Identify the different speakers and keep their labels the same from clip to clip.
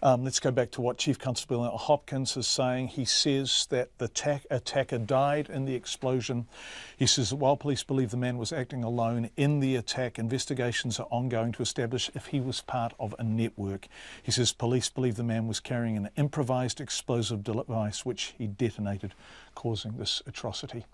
Speaker 1: Let's go back to what Chief Constable Hopkins is saying. He says that the attacker died in the explosion. He says that while police believe the man was acting alone in the attack, investigations are ongoing to establish if he was part of a network. He says police believe the man was carrying an improvised explosive device which he detonated, causing this atrocity.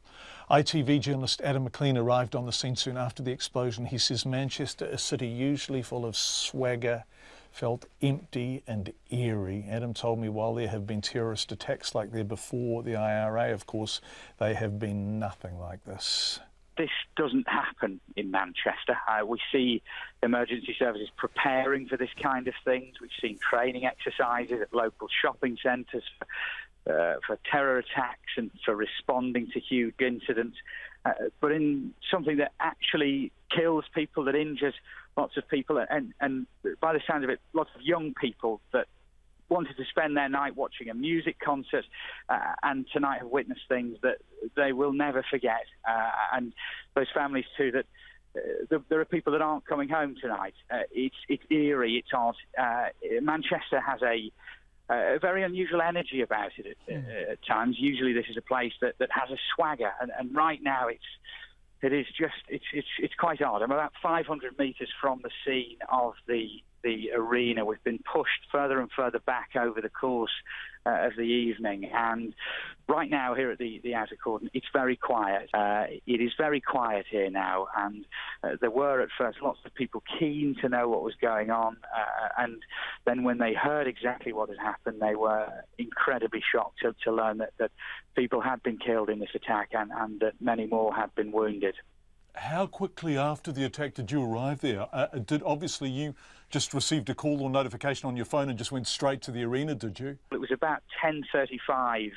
Speaker 1: ITV journalist Adam McClean arrived on the scene soon after the explosion. He says Manchester, a city usually full of swagger, felt empty and eerie. Adam told me while there have been terrorist attacks like there before the IRA, of course, they have been nothing like this.
Speaker 2: This doesn't happen in Manchester. We see emergency services preparing for this kind of things. We've seen training exercises at local shopping centres for terror attacks and for responding to huge incidents. But in something that actually kills people, that injures lots of people, and by the sound of it, lots of young people that wanted to spend their night watching a music concert and tonight have witnessed things that they will never forget. And those families too, that there are people that aren't coming home tonight. It's eerie, it's odd. Manchester has a very unusual energy about it at times. Usually this is a place that has a swagger, and right now it's quite odd. I'm about 500 metres from the scene of the arena. We've been pushed further and further back over the course of the evening, and right now here at the outer cordon, it's very quiet. It is very quiet here now, and there were at first lots of people keen to know what was going on, and then when they heard exactly what had happened, they were incredibly shocked to learn that people had been killed in this attack and that many more had been wounded.
Speaker 1: How quickly after the attack did you arrive there? Obviously you just received a call or notification on your phone and just went straight to the arena, did you? It
Speaker 2: was about 10:35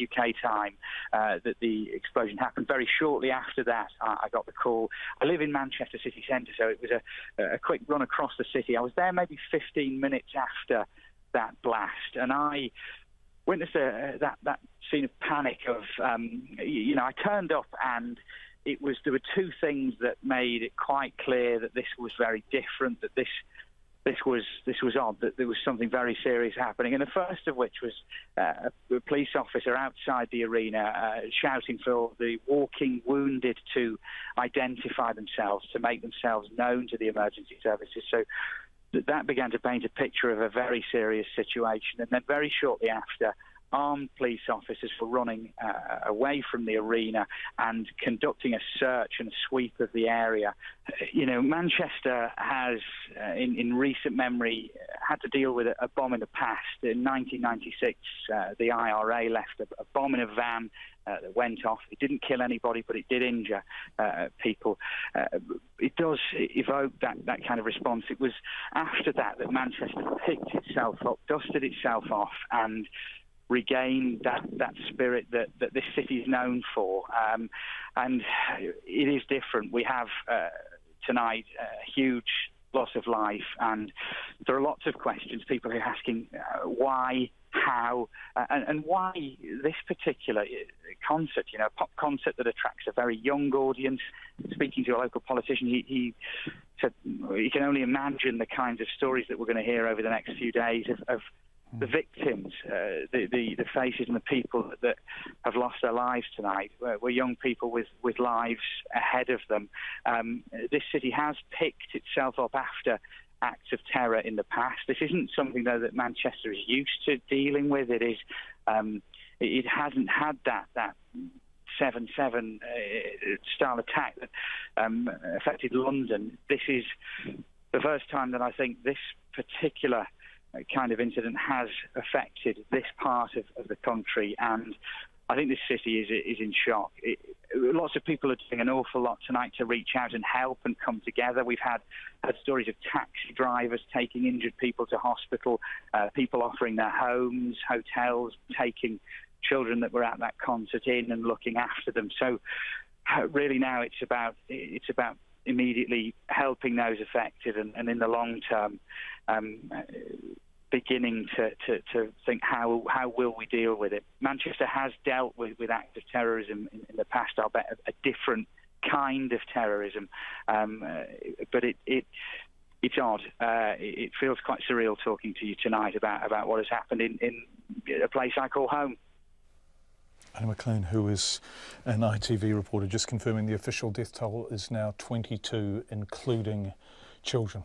Speaker 2: UK time that the explosion happened. Very shortly after that, I got the call. I live in Manchester city centre, so it was a quick run across the city. I was there maybe 15 minutes after that blast, and I witnessed that scene of panic of, I turned up and there were two things that made it quite clear that this was very different, that this was odd, that there was something very serious happening. And the first of which was a police officer outside the arena shouting for the walking wounded to identify themselves, to make themselves known to the emergency services. So that began to paint a picture of a very serious situation. And then very shortly after, armed police officers were running away from the arena and conducting a search and a sweep of the area. Manchester has, in recent memory, had to deal with a bomb in the past. In 1996, the IRA left a bomb in a van that went off. It didn't kill anybody, but it did injure people. It does evoke that kind of response. It was after that Manchester picked itself up, dusted itself off, and regain that spirit that this city is known for. And it is different. We have tonight a huge loss of life, and there are lots of questions. People are asking why, how, and why this particular concert, a pop concert that attracts a very young audience. Speaking to a local politician, he said he can only imagine the kinds of stories that we're going to hear over the next few days of the victims, the faces and the people that have lost their lives tonight. We're young people with lives ahead of them. This city has picked itself up after acts of terror in the past. This isn't something, though, that Manchester is used to dealing with. It hasn't had that 7/7 style attack that affected London. This is the first time that I think this particular kind of incident has affected this part of the country, and I think this city is in shock. Lots of people are doing an awful lot tonight to reach out and help and come together. We've had stories of taxi drivers taking injured people to hospital, people offering their homes, hotels, taking children that were at that concert in and looking after them. So really now it's about immediately helping those affected, and in the long term, beginning to think how will we deal with it. Manchester has dealt with acts of terrorism in the past, I'll bet a different kind of terrorism, but It's odd. It feels quite surreal talking to you tonight about what has happened in a place I call home.
Speaker 1: Adam McClean, who is an ITV reporter, just confirming the official death toll is now 22, including children.